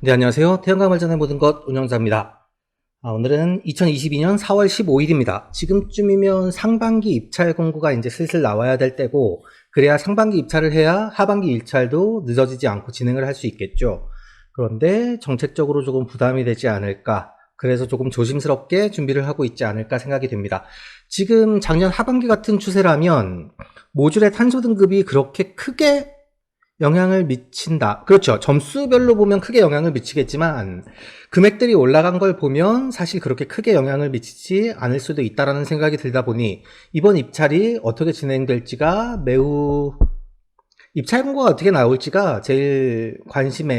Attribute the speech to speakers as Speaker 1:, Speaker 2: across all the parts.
Speaker 1: 네, 안녕하세요. 태양광 발전의 모든 것 운영자입니다. 오늘은 2022년 4월 15일입니다. 지금쯤이면 상반기 입찰 공고가 이제 슬슬 나와야 될 때고, 그래야 상반기 입찰을 해야 하반기 입찰도 늦어지지 않고 진행을 할 수 있겠죠. 그런데 정책적으로 조금 부담이 되지 않을까, 그래서 조금 조심스럽게 준비를 하고 있지 않을까 생각이 됩니다. 지금 작년 하반기 같은 추세라면 모듈의 탄소 등급이 그렇게 크게 영향을 미친다. 그렇죠. 점수별로 보면 크게 영향을 미치겠지만 금액들이 올라간 걸 보면 사실 그렇게 크게 영향을 미치지 않을 수도 있다라는 생각이 들다 보니 이번 입찰이 어떻게 진행될지가 매우 입찰 공고가 어떻게 나올지가 제일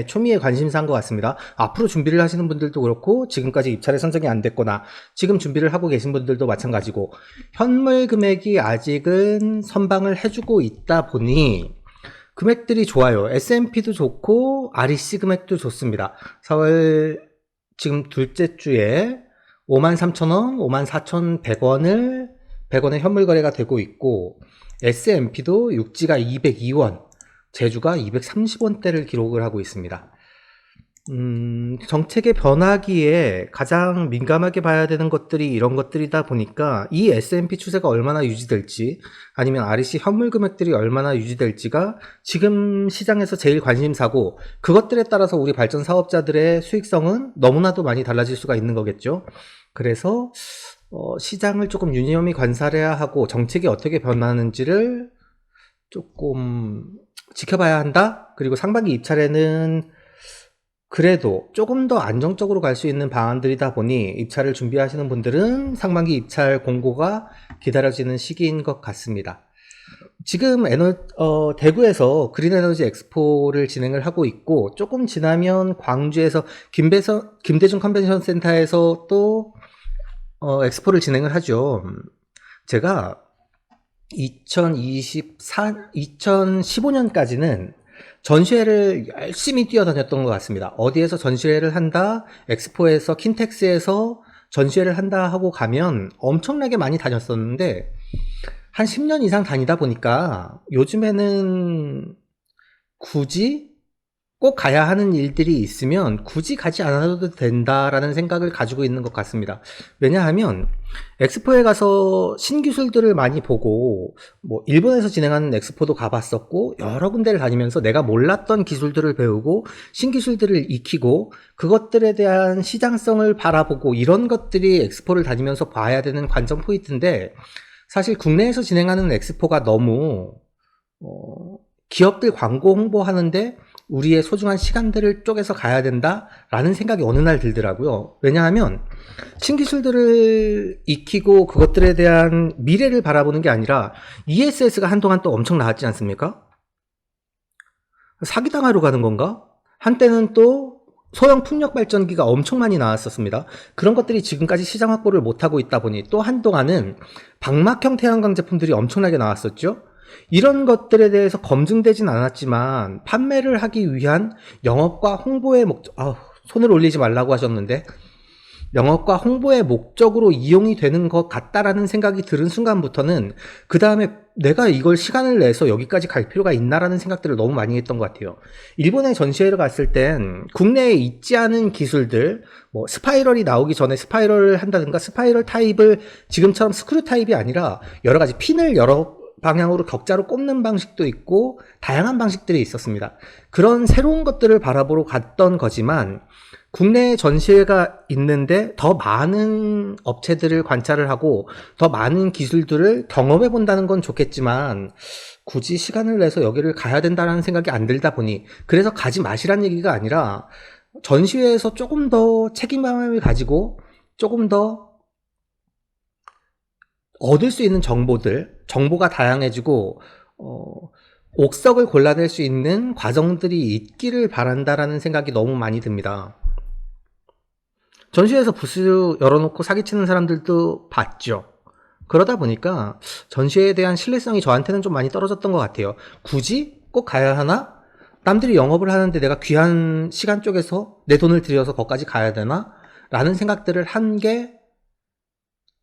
Speaker 1: 초미의 관심사인 것 같습니다. 앞으로 준비를 하시는 분들도 그렇고 지금까지 입찰에 선정이 안 됐거나 지금 준비를 하고 계신 분들도 마찬가지고 현물 금액이 아직은 선방을 해주고 있다 보니 금액들이 좋아요. S&P도 좋고 REC 금액도 좋습니다. 4월 지금 둘째 주에 53,000원, 54,100원을 100원의 현물 거래가 되고 있고 S&P도 육지가 202원, 제주가 230원대를 기록을 하고 있습니다. 정책의 변화기에 가장 민감하게 봐야 되는 것들이 이런 것들이다 보니까 이 S&P 추세가 얼마나 유지될지 아니면 REC 현물 금액들이 얼마나 유지될지가 지금 시장에서 제일 관심사고 그것들에 따라서 우리 발전 사업자들의 수익성은 너무나도 많이 달라질 수가 있는 거겠죠. 그래서 시장을 조금 유념히 관찰해야 하고 정책이 어떻게 변하는지를 조금 지켜봐야 한다. 그리고 상반기 입찰에는 그래도 조금 더 안정적으로 갈 수 있는 방안들이다 보니 입찰을 준비하시는 분들은 상반기 입찰 공고가 기다려지는 시기인 것 같습니다. 지금 대구에서 그린에너지 엑스포를 진행을 하고 있고 조금 지나면 광주에서 김대중 컨벤션 센터에서 또 엑스포를 진행을 하죠. 제가 2015년까지는 전시회를 열심히 뛰어다녔던 것 같습니다. 어디에서 전시회를 한다, 엑스포에서, 킨텍스에서 전시회를 한다 하고 가면 엄청나게 많이 다녔었는데 한 10년 이상 다니다 보니까 요즘에는 굳이 꼭 가야 하는 일들이 있으면 굳이 가지 않아도 된다라는 생각을 가지고 있는 것 같습니다. 왜냐하면 엑스포에 가서 신기술들을 많이 보고 일본에서 진행하는 엑스포도 가봤었고 여러 군데를 다니면서 내가 몰랐던 기술들을 배우고 신기술들을 익히고 그것들에 대한 시장성을 바라보고 이런 것들이 엑스포를 다니면서 봐야 되는 관전 포인트인데 사실 국내에서 진행하는 엑스포가 너무 기업들 광고 홍보하는데 우리의 소중한 시간들을 쪼개서 가야 된다라는 생각이 어느 날 들더라고요. 왜냐하면 신기술들을 익히고 그것들에 대한 미래를 바라보는 게 아니라 ESS가 한동안 또 엄청 나왔지 않습니까? 사기당하러 가는 건가? 한때는 또 소형 풍력 발전기가 엄청 많이 나왔었습니다. 그런 것들이 지금까지 시장 확보를 못하고 있다 보니 또 한동안은 방막형 태양광 제품들이 엄청나게 나왔었죠. 이런 것들에 대해서 검증되진 않았지만 판매를 하기 위한 영업과 홍보의 손을 올리지 말라고 하셨는데 영업과 홍보의 목적으로 이용이 되는 것 같다라는 생각이 들은 순간부터는 그 다음에 내가 이걸 시간을 내서 여기까지 갈 필요가 있나라는 생각들을 너무 많이 했던 것 같아요. 일본에 전시회를 갔을 땐 국내에 있지 않은 기술들, 스파이럴이 나오기 전에 스파이럴을 한다든가 스파이럴 타입을 지금처럼 스크류 타입이 아니라 여러 가지 핀을 여러 방향으로 격자로 꼽는 방식도 있고 다양한 방식들이 있었습니다. 그런 새로운 것들을 바라보러 갔던 거지만 국내에 전시회가 있는데 더 많은 업체들을 관찰을 하고 더 많은 기술들을 경험해 본다는 건 좋겠지만 굳이 시간을 내서 여기를 가야 된다는 생각이 안 들다 보니 그래서 가지 마시란 얘기가 아니라 전시회에서 조금 더 책임감을 가지고 조금 더 얻을 수 있는 정보가 다양해지고 옥석을 골라낼 수 있는 과정들이 있기를 바란다라는 생각이 너무 많이 듭니다. 전시회에서 부스 열어놓고 사기치는 사람들도 봤죠. 그러다 보니까 전시회에 대한 신뢰성이 저한테는 좀 많이 떨어졌던 것 같아요. 굳이 꼭 가야 하나? 남들이 영업을 하는데 내가 귀한 시간 쪽에서 내 돈을 들여서 거기까지 가야 되나? 라는 생각들을 한 게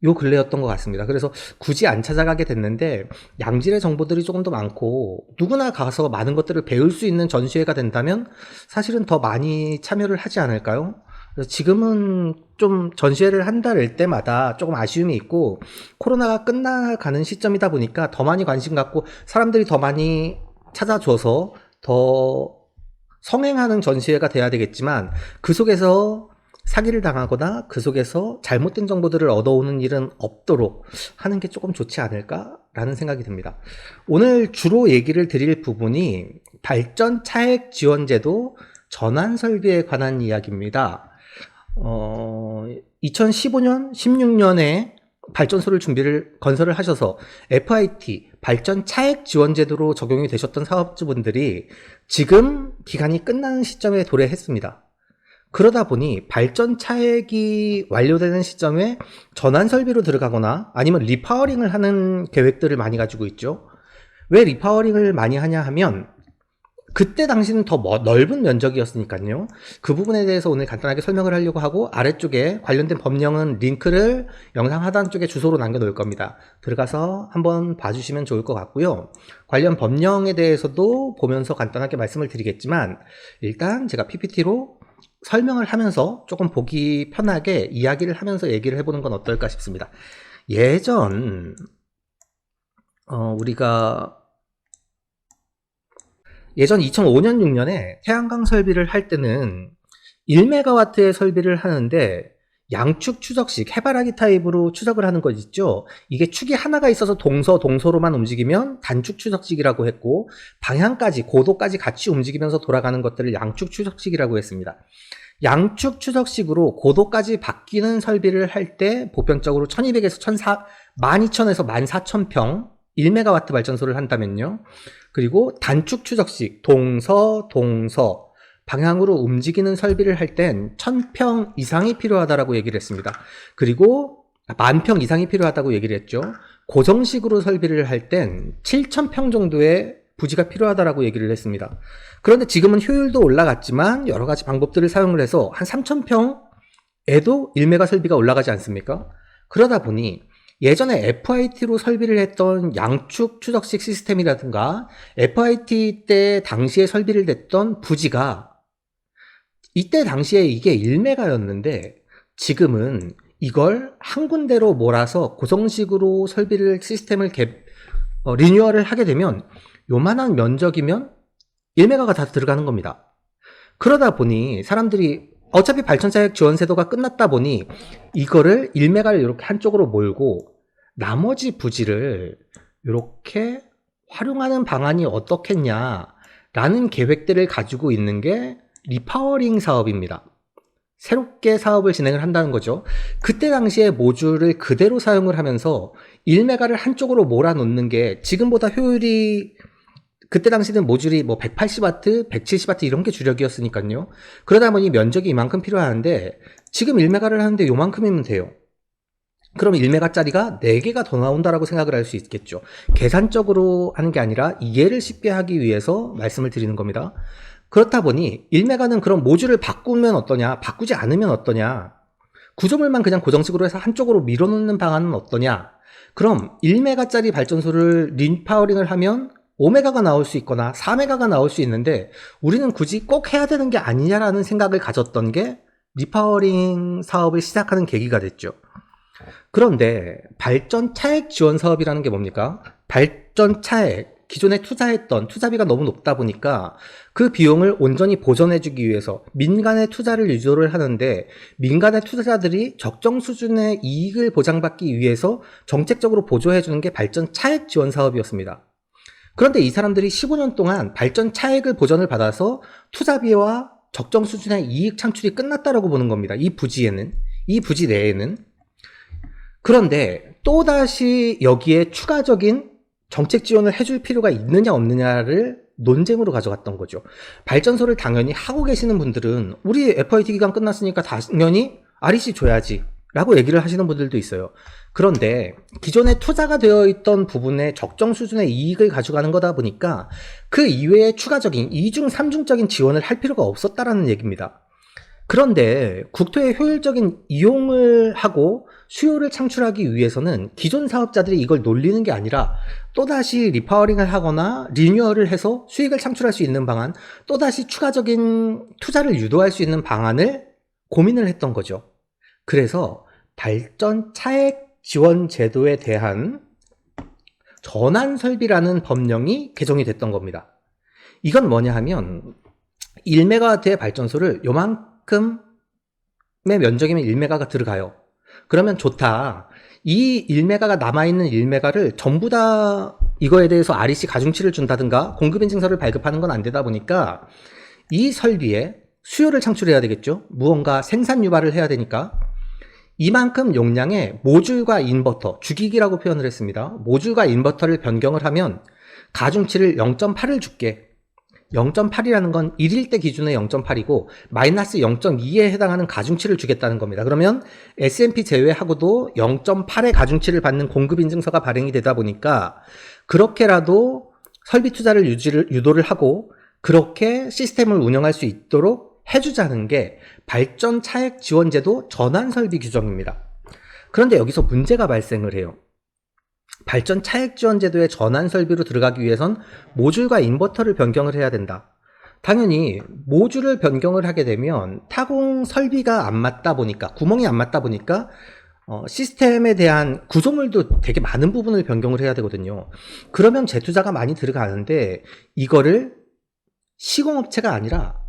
Speaker 1: 요 근래였던 것 같습니다. 그래서 굳이 안 찾아가게 됐는데 양질의 정보들이 조금 더 많고 누구나 가서 많은 것들을 배울 수 있는 전시회가 된다면 사실은 더 많이 참여를 하지 않을까요? 그래서 지금은 좀 전시회를 한다를 때마다 조금 아쉬움이 있고 코로나가 끝나가는 시점이다 보니까 더 많이 관심 갖고 사람들이 더 많이 찾아줘서 더 성행하는 전시회가 돼야 되겠지만 그 속에서 사기를 당하거나 그 속에서 잘못된 정보들을 얻어오는 일은 없도록 하는 게 조금 좋지 않을까라는 생각이 듭니다. 오늘 주로 얘기를 드릴 부분이 발전 차액 지원제도 전환 설비에 관한 이야기입니다. 2015년, 16년에 발전소를 건설을 하셔서 FIT, 발전 차액 지원 제도로 적용이 되셨던 사업주분들이 지금 기간이 끝나는 시점에 도래했습니다. 그러다 보니 발전 차액이 완료되는 시점에 전환 설비로 들어가거나 아니면 리파워링을 하는 계획들을 많이 가지고 있죠. 왜 리파워링을 많이 하냐 하면 그때 당시는 더 넓은 면적이었으니까요. 그 부분에 대해서 오늘 간단하게 설명을 하려고 하고 아래쪽에 관련된 법령은 링크를 영상 하단 쪽에 주소로 남겨놓을 겁니다. 들어가서 한번 봐주시면 좋을 것 같고요. 관련 법령에 대해서도 보면서 간단하게 말씀을 드리겠지만 일단 제가 PPT로 설명을 하면서 조금 보기 편하게 이야기를 하면서 얘기를 해보는 건 어떨까 싶습니다. 우리가 예전 2005년, 6년에 태양광 설비를 할 때는 1메가와트의 설비를 하는데 양축 추적식, 해바라기 타입으로 추적을 하는 것 있죠. 이게 축이 하나가 있어서 동서로만 움직이면 단축 추적식이라고 했고 방향까지, 고도까지 같이 움직이면서 돌아가는 것들을 양축 추적식이라고 했습니다. 양축 추적식으로 고도까지 바뀌는 설비를 할 때 보편적으로 1200에서 12,000에서 14,000평 1메가와트 발전소를 한다면요. 그리고 단축 추적식, 동서 방향으로 움직이는 설비를 할 땐 1000평 이상이 필요하다라고 얘기를 했습니다. 그리고 10,000평 이상이 필요하다고 얘기를 했죠. 고정식으로 설비를 할 땐 7,000평 정도의 부지가 필요하다라고 얘기를 했습니다. 그런데 지금은 효율도 올라갔지만 여러 가지 방법들을 사용을 해서 한 3,000평에도 1메가 설비가 올라가지 않습니까? 그러다 보니 예전에 FIT로 설비를 했던 양축 추적식 시스템이라든가 FIT 때 당시에 설비를 냈던 부지가 이때 당시에 이게 1메가였는데 지금은 이걸 한 군데로 몰아서 고정식으로 설비를 시스템을 리뉴얼을 하게 되면 요만한 면적이면 1메가가 다 들어가는 겁니다. 그러다 보니 사람들이 어차피 발전차액 지원제도가 끝났다 보니 이거를 1메가를 이렇게 한쪽으로 몰고 나머지 부지를 이렇게 활용하는 방안이 어떻겠냐라는 계획들을 가지고 있는 게 리파워링 사업입니다. 새롭게 사업을 진행을 한다는 거죠. 그때 당시에 모듈을 그대로 사용을 하면서 1메가를 한쪽으로 몰아놓는 게 지금보다 효율이 그때 당시는 모듈이 뭐 180W, 170W 이런 게 주력이었으니까요. 그러다 보니 면적이 이만큼 필요하는데 지금 1메가를 하는데 요만큼이면 돼요. 그럼 1메가짜리가 4개가 더 나온다라고 생각을 할 수 있겠죠. 계산적으로 하는 게 아니라 이해를 쉽게 하기 위해서 말씀을 드리는 겁니다. 그렇다 보니 1메가는 그럼 모듈을 바꾸면 어떠냐, 바꾸지 않으면 어떠냐, 구조물만 그냥 고정식으로 해서 한쪽으로 밀어놓는 방안은 어떠냐. 그럼 1메가짜리 발전소를 리파워링을 하면 5메가가 나올 수 있거나 4메가가 나올 수 있는데 우리는 굳이 꼭 해야 되는 게 아니냐라는 생각을 가졌던 게 리파워링 사업을 시작하는 계기가 됐죠. 그런데 발전 차액 지원 사업이라는 게 뭡니까? 발전 차액, 기존에 투자했던 투자비가 너무 높다 보니까 그 비용을 온전히 보전해주기 위해서 민간의 투자를 유도를 하는데 민간의 투자자들이 적정 수준의 이익을 보장받기 위해서 정책적으로 보조해주는 게 발전 차액 지원 사업이었습니다. 그런데 이 사람들이 15년 동안 발전 차액을 보전을 받아서 투자비와 적정 수준의 이익 창출이 끝났다라고 보는 겁니다. 이 부지 내에는. 그런데 또다시 여기에 추가적인 정책 지원을 해줄 필요가 있느냐 없느냐를 논쟁으로 가져갔던 거죠. 발전소를 당연히 하고 계시는 분들은 우리 FIT 기간 끝났으니까 당연히 REC 줘야지 라고 얘기를 하시는 분들도 있어요. 그런데 기존에 투자가 되어 있던 부분에 적정 수준의 이익을 가져가는 거다 보니까 그 이외에 추가적인 2중, 3중적인 지원을 할 필요가 없었다라는 얘기입니다. 그런데 국토의 효율적인 이용을 하고 수요를 창출하기 위해서는 기존 사업자들이 이걸 놀리는 게 아니라 또다시 리파워링을 하거나 리뉴얼을 해서 수익을 창출할 수 있는 방안, 또다시 추가적인 투자를 유도할 수 있는 방안을 고민을 했던 거죠. 그래서 발전 차액 지원 제도에 대한 전환 설비라는 법령이 개정이 됐던 겁니다. 이건 뭐냐 하면 1메가와트의 발전소를 요만큼의 면적이면 1메가가 들어가요. 그러면 좋다. 이 1메가가 남아있는 1메가를 전부 다 이거에 대해서 REC 가중치를 준다든가 공급인증서를 발급하는 건 안 되다 보니까 이 설비에 수요를 창출해야 되겠죠. 무언가 생산 유발을 해야 되니까 이만큼 용량의 모듈과 인버터, 주기기라고 표현을 했습니다. 모듈과 인버터를 변경을 하면 가중치를 0.8을 줄게. 0.8이라는 건 1일 때 기준의 0.8이고 마이너스 0.2에 해당하는 가중치를 주겠다는 겁니다. 그러면 S&P 제외하고도 0.8의 가중치를 받는 공급인증서가 발행이 되다 보니까 그렇게라도 설비 투자를 유도를 하고 그렇게 시스템을 운영할 수 있도록 해주자는 게 발전 차액 지원제도 전환 설비 규정입니다. 그런데 여기서 문제가 발생을 해요. 발전 차액 지원 제도의 전환 설비로 들어가기 위해선 모듈과 인버터를 변경을 해야 된다. 당연히 모듈을 변경을 하게 되면 타공 설비가 안 맞다 보니까 구멍이 안 맞다 보니까 시스템에 대한 구조물도 되게 많은 부분을 변경을 해야 되거든요. 그러면 재투자가 많이 들어가는데 이거를 시공업체가 아니라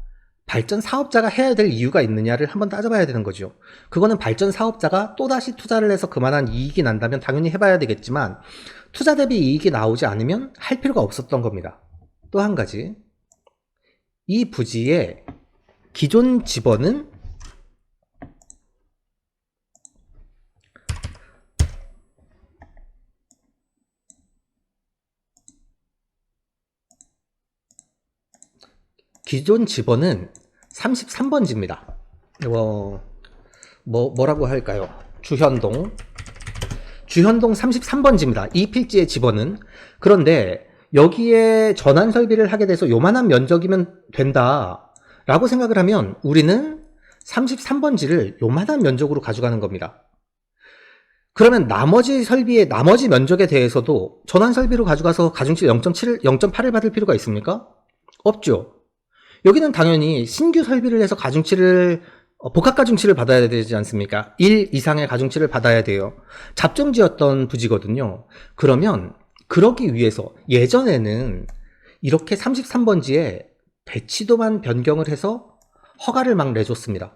Speaker 1: 발전 사업자가 해야 될 이유가 있느냐를 한번 따져봐야 되는 거죠. 그거는 발전 사업자가 또다시 투자를 해서 그만한 이익이 난다면 당연히 해봐야 되겠지만 투자 대비 이익이 나오지 않으면 할 필요가 없었던 겁니다. 또 한 가지, 이 부지의 기존 집원은 기존 집원은 33번지입니다. 뭐라고 할까요? 주현동 33번지입니다. 이 필지의 집원은. 그런데 여기에 전환 설비를 하게 돼서 요만한 면적이면 된다 라고 생각을 하면 우리는 33번지를 요만한 면적으로 가져가는 겁니다. 그러면 나머지 설비의 나머지 면적에 대해서도 전환 설비로 가져가서 가중치 0.8을 받을 필요가 있습니까? 없죠. 여기는 당연히 신규 설비를 해서 가중치를 복합 가중치를 받아야 되지 않습니까? 1 이상의 가중치를 받아야 돼요. 잡종지였던 부지거든요. 그러면 그러기 위해서 예전에는 이렇게 33번지에 배치도만 변경을 해서 허가를 막 내줬습니다.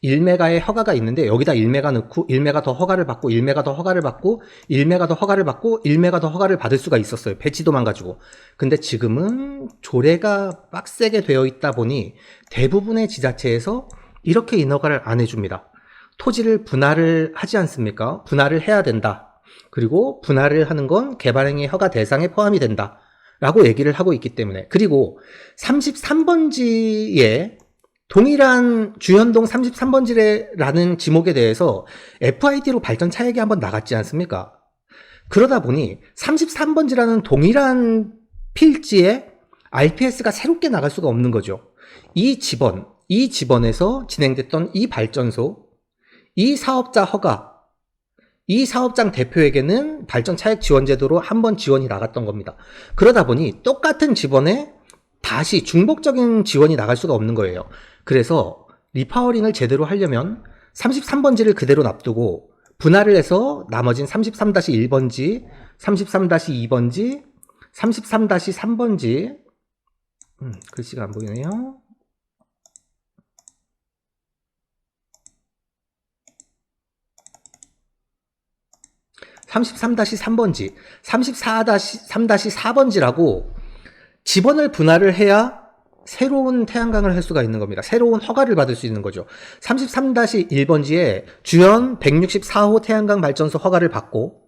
Speaker 1: 1메가의 허가가 있는데 여기다 1메가 넣고 1메가 더 허가를 받고 1메가 더 허가를 받고 1메가 더 허가를 받고 1메가 더 허가를 받을 수가 있었어요. 배치도만 가지고. 근데 지금은 조례가 빡세게 되어 있다 보니 대부분의 지자체에서 이렇게 인허가를 안 해줍니다. 토지를 분할을 하지 않습니까? 분할을 해야 된다. 그리고 분할을 하는 건 개발행위 허가 대상에 포함이 된다 라고 얘기를 하고 있기 때문에. 그리고 33번지에 동일한 주현동 33번지라는 지목에 대해서 FID로 발전 차액이 한번 나갔지 않습니까? 그러다 보니 33번지라는 동일한 필지에 RPS가 새롭게 나갈 수가 없는 거죠. 이 집원에서 진행됐던 이 발전소, 이 사업자 허가, 이 사업장 대표에게는 발전 차액 지원 제도로 한 번 지원이 나갔던 겁니다. 그러다 보니 똑같은 집원에 다시 중복적인 지원이 나갈 수가 없는 거예요. 그래서 리파워링을 제대로 하려면 33번지를 그대로 놔두고 분할을 해서 나머진 33-1번지, 33-2번지, 33-3번지 글씨가 안 보이네요. 33-3번지, 34-3-4번지라고 집원을 분할을 해야 새로운 태양광을 할 수가 있는 겁니다. 새로운 허가를 받을 수 있는 거죠. 33-1번지에 주연 164호 태양광 발전소 허가를 받고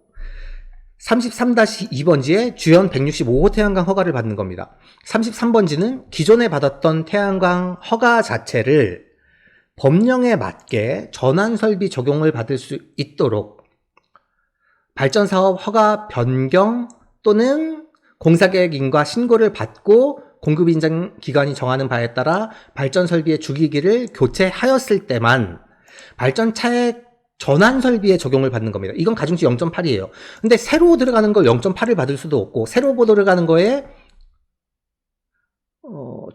Speaker 1: 33-2번지에 주연 165호 태양광 허가를 받는 겁니다. 33번지는 기존에 받았던 태양광 허가 자체를 법령에 맞게 전환 설비 적용을 받을 수 있도록 발전사업 허가 변경 또는 공사계획인과 신고를 받고 공급인증 기관이 정하는 바에 따라 발전 설비의 주기기를 교체하였을 때만 발전 차액 전환 설비에 적용을 받는 겁니다. 이건 가중치 0.8이에요. 근데 새로 들어가는 걸 0.8을 받을 수도 없고, 새로 들어가는 거에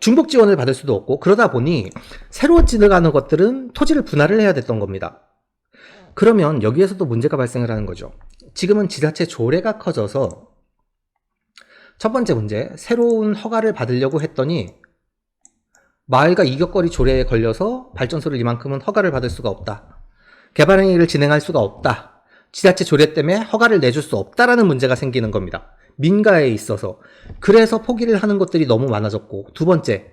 Speaker 1: 중복 지원을 받을 수도 없고, 그러다 보니 새로 들어가는 것들은 토지를 분할을 해야 됐던 겁니다. 그러면 여기에서도 문제가 발생을 하는 거죠. 지금은 지자체 조례가 커져서 첫 번째 문제, 새로운 허가를 받으려고 했더니 마을과 이격거리 조례에 걸려서 발전소를 이만큼은 허가를 받을 수가 없다. 개발행위를 진행할 수가 없다. 지자체 조례 때문에 허가를 내줄 수 없다라는 문제가 생기는 겁니다. 민가에 있어서. 그래서 포기를 하는 것들이 너무 많아졌고, 두 번째,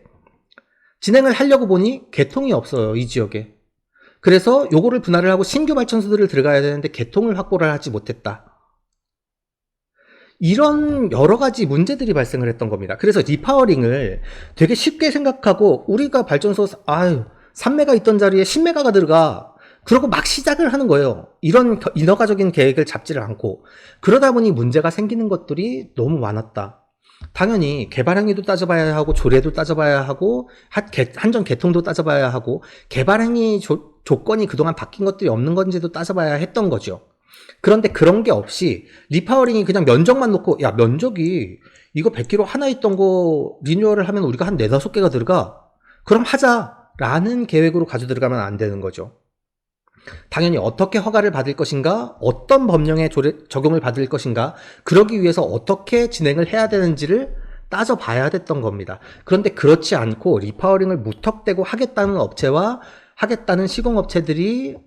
Speaker 1: 진행을 하려고 보니 개통이 없어요, 이 지역에. 그래서 요거를 분할을 하고 신규 발전소들을 들어가야 되는데 개통을 확보를 하지 못했다. 이런 여러 가지 문제들이 발생을 했던 겁니다. 그래서 리파워링을 되게 쉽게 생각하고, 우리가 발전소 3메가 있던 자리에 10메가가 들어가, 그러고 막 시작을 하는 거예요. 이런 인허가적인 계획을 잡지를 않고. 그러다 보니 문제가 생기는 것들이 너무 많았다. 당연히 개발행위도 따져봐야 하고, 조례도 따져봐야 하고, 한전 개통도 따져봐야 하고, 개발행위 조건이 그동안 바뀐 것들이 없는 건지도 따져봐야 했던 거죠. 그런데 그런 게 없이 리파워링이 그냥 면적만 놓고, 야, 면적이 이거 100km 하나 있던 거 리뉴얼을 하면 우리가 한 4, 5개가 들어가, 그럼 하자라는 계획으로 가져 들어가면 안 되는 거죠. 당연히 어떻게 허가를 받을 것인가, 어떤 법령에 적용을 받을 것인가, 그러기 위해서 어떻게 진행을 해야 되는지를 따져봐야 됐던 겁니다. 그런데 그렇지 않고 리파워링을 무턱대고 하겠다는 업체와 하겠다는 시공업체들이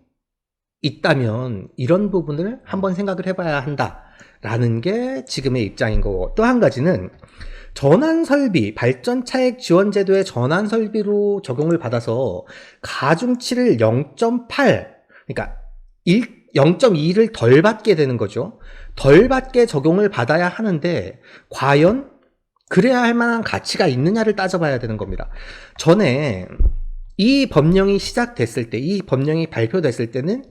Speaker 1: 있다면 이런 부분을 한번 생각을 해봐야 한다라는 게 지금의 입장인 거고, 또 한 가지는 전환설비, 발전차액 지원제도의 전환설비로 적용을 받아서 가중치를 0.8, 그러니까 0.2를 덜 받게 되는 거죠. 덜 받게 적용을 받아야 하는데 과연 그래야 할 만한 가치가 있느냐를 따져봐야 되는 겁니다. 전에 이 법령이 시작됐을 때, 이 법령이 발표됐을 때는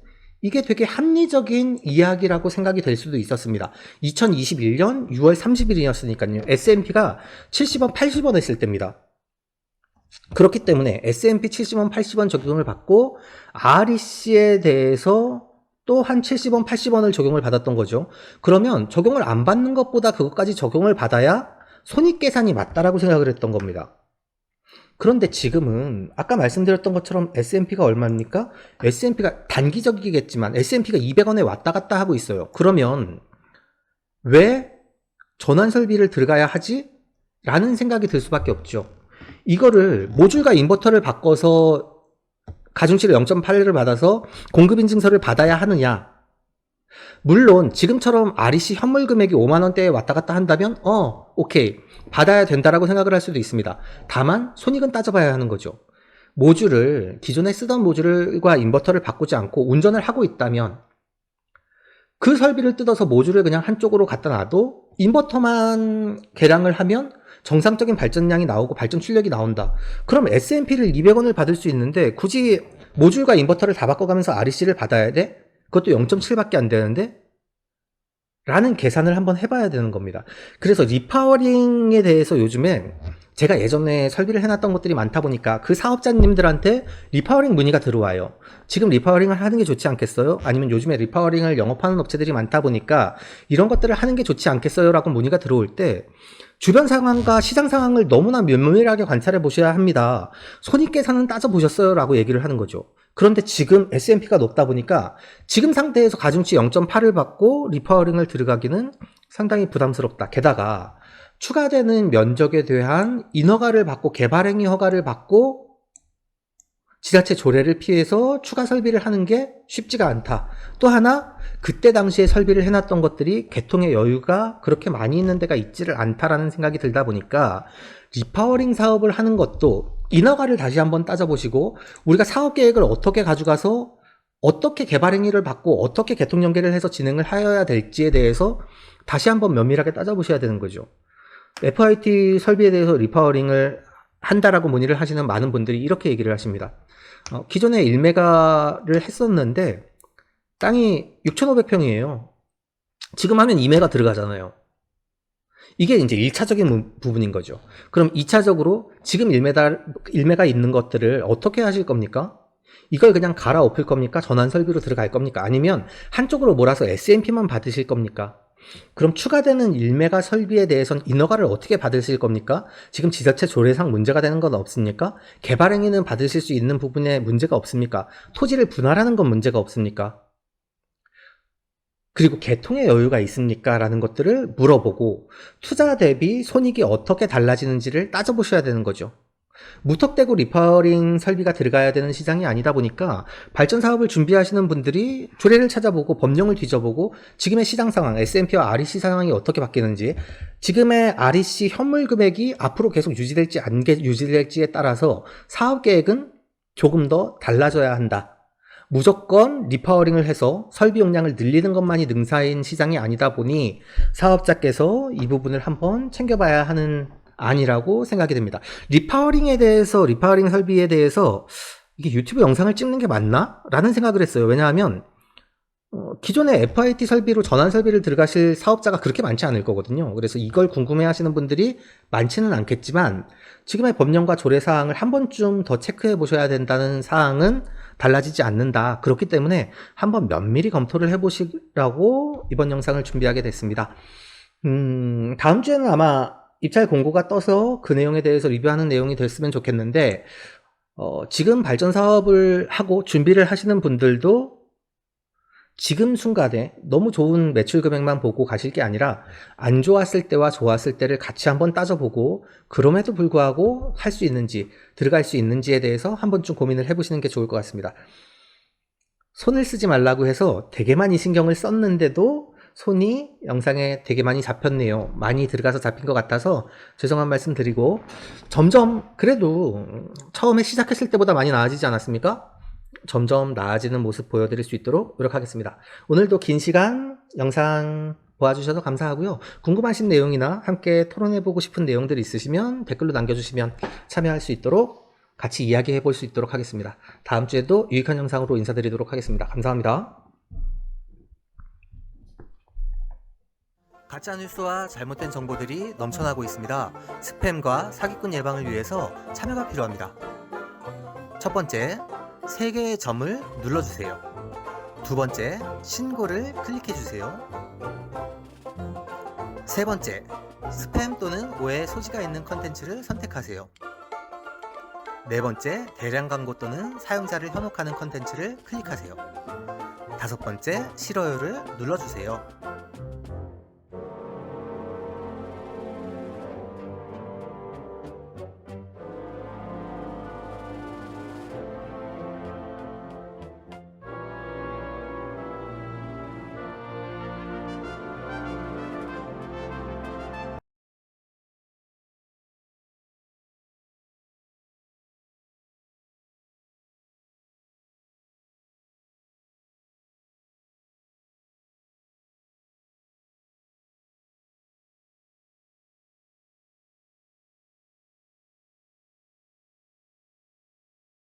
Speaker 1: 이게 되게 합리적인 이야기라고 생각이 될 수도 있었습니다. 2021년 6월 30일이었으니까요. S&P가 70원, 80원 했을 때입니다. 그렇기 때문에 S&P 70원, 80원 적용을 받고 REC에 대해서 또 한 70원, 80원을 적용을 받았던 거죠. 그러면 적용을 안 받는 것보다 그것까지 적용을 받아야 손익계산이 맞다라고 생각을 했던 겁니다. 그런데 지금은 아까 말씀드렸던 것처럼 S&P가 얼마입니까? S&P가 단기적이겠지만 S&P가 200원에 왔다 갔다 하고 있어요. 그러면 왜 전환설비를 들어가야 하지? 라는 생각이 들 수밖에 없죠. 이거를 모듈과 인버터를 바꿔서 가중치를 0.8을 받아서 공급인증서를 받아야 하느냐? 물론 지금처럼 REC 현물 금액이 5만원대에 왔다 갔다 한다면 오케이, 받아야 된다라고 생각을 할 수도 있습니다. 다만 손익은 따져봐야 하는 거죠. 모듈을, 기존에 쓰던 모듈과 인버터를 바꾸지 않고 운전을 하고 있다면 그 설비를 뜯어서 모듈을 그냥 한쪽으로 갖다 놔도 인버터만 개량을 하면 정상적인 발전량이 나오고 발전 출력이 나온다. 그럼 S&P를 200원을 받을 수 있는데 굳이 모듈과 인버터를 다 바꿔가면서 REC를 받아야 돼? 그것도 0.7밖에 안 되는데? 라는 계산을 한번 해봐야 되는 겁니다. 그래서 리파워링에 대해서 요즘에 제가 예전에 설비를 해놨던 것들이 많다 보니까 그 사업자님들한테 리파워링 문의가 들어와요. 지금 리파워링을 하는 게 좋지 않겠어요? 아니면 요즘에 리파워링을 영업하는 업체들이 많다 보니까 이런 것들을 하는 게 좋지 않겠어요? 라고 문의가 들어올 때 주변 상황과 시장 상황을 너무나 면밀하게 관찰해 보셔야 합니다. 손익계산은 따져보셨어요? 라고 얘기를 하는 거죠. 그런데 지금 S&P가 높다 보니까 지금 상태에서 가중치 0.8을 받고 리파워링을 들어가기는 상당히 부담스럽다. 게다가 추가되는 면적에 대한 인허가를 받고 개발행위 허가를 받고 지자체 조례를 피해서 추가 설비를 하는 게 쉽지가 않다. 또 하나, 그때 당시에 설비를 해놨던 것들이 개통의 여유가 그렇게 많이 있는 데가 있지를 않다라는 생각이 들다 보니까 리파워링 사업을 하는 것도 인허가를 다시 한번 따져보시고 우리가 사업 계획을 어떻게 가져가서 어떻게 개발행위를 받고 어떻게 개통 연계를 해서 진행을 하여야 될지에 대해서 다시 한번 면밀하게 따져보셔야 되는 거죠. FIT 설비에 대해서 리파워링을 한다라고 문의를 하시는 많은 분들이 이렇게 얘기를 하십니다. 기존에 1메가를 했었는데 땅이 6,500평이에요. 지금 하면 2메가 들어가잖아요. 이게 이제 1차적인 부분인 거죠. 그럼 2차적으로 지금 1메가 있는 것들을 어떻게 하실 겁니까? 이걸 그냥 갈아엎을 겁니까? 전환 설비로 들어갈 겁니까? 아니면 한쪽으로 몰아서 SMP만 받으실 겁니까? 그럼 추가되는 1메가 설비에 대해서는 인허가를 어떻게 받으실 겁니까? 지금 지자체 조례상 문제가 되는 건 없습니까? 개발 행위는 받으실 수 있는 부분에 문제가 없습니까? 토지를 분할하는 건 문제가 없습니까? 그리고 개통의 여유가 있습니까? 라는 것들을 물어보고 투자 대비 손익이 어떻게 달라지는지를 따져보셔야 되는 거죠. 무턱대고 리파어링 설비가 들어가야 되는 시장이 아니다 보니까 발전 사업을 준비하시는 분들이 조례를 찾아보고 법령을 뒤져보고 지금의 시장 상황, S&P와 REC 상황이 어떻게 바뀌는지, 지금의 REC 현물 금액이 앞으로 계속 유지될지 안 유지될지에 따라서 사업 계획은 조금 더 달라져야 한다. 무조건 리파워링을 해서 설비 용량을 늘리는 것만이 능사인 시장이 아니다 보니 사업자께서 이 부분을 한번 챙겨봐야 하는 아니라고 생각이 됩니다. 리파워링 설비에 대해서 이게 유튜브 영상을 찍는 게 맞나? 라는 생각을 했어요. 왜냐하면 기존의 FIT 설비로 전환 설비를 들어가실 사업자가 그렇게 많지 않을 거거든요. 그래서 이걸 궁금해 하시는 분들이 많지는 않겠지만 지금의 법령과 조례 사항을 한 번쯤 더 체크해 보셔야 된다는 사항은 달라지지 않는다. 그렇기 때문에 한번 면밀히 검토를 해보시라고 이번 영상을 준비하게 됐습니다. 다음 주에는 아마 입찰 공고가 떠서 그 내용에 대해서 리뷰하는 내용이 됐으면 좋겠는데 지금 발전 사업을 하고 준비를 하시는 분들도 지금 순간에 너무 좋은 매출 금액만 보고 가실 게 아니라 안 좋았을 때와 좋았을 때를 같이 한번 따져보고 그럼에도 불구하고 할 수 있는지 들어갈 수 있는지에 대해서 한 번쯤 고민을 해보시는 게 좋을 것 같습니다. 손을 쓰지 말라고 해서 되게 많이 신경을 썼는데도 손이 영상에 되게 많이 잡혔네요. 많이 들어가서 잡힌 것 같아서 죄송한 말씀 드리고 점점 그래도 처음에 시작했을 때보다 많이 나아지지 않았습니까? 점점 나아지는 모습 보여드릴 수 있도록 노력하겠습니다. 오늘도 긴 시간 영상 봐주셔서 감사하고요. 궁금하신 내용이나 함께 토론해보고 싶은 내용들이 있으시면 댓글로 남겨주시면 참여할 수 있도록 같이 이야기해 볼 수 있도록 하겠습니다. 다음 주에도 유익한 영상으로 인사드리도록 하겠습니다. 감사합니다. 가짜뉴스와 잘못된 정보들이 넘쳐나고 있습니다. 스팸과 사기꾼 예방을 위해서 참여가 필요합니다. 첫 번째, 3개의 점을 눌러주세요. 두 번째, 신고를 클릭해주세요. 세 번째, 스팸 또는 오해 소지가 있는 컨텐츠를 선택하세요. 네 번째, 대량 광고 또는 사용자를 현혹하는 컨텐츠를 클릭하세요. 다섯 번째, 싫어요를 눌러주세요.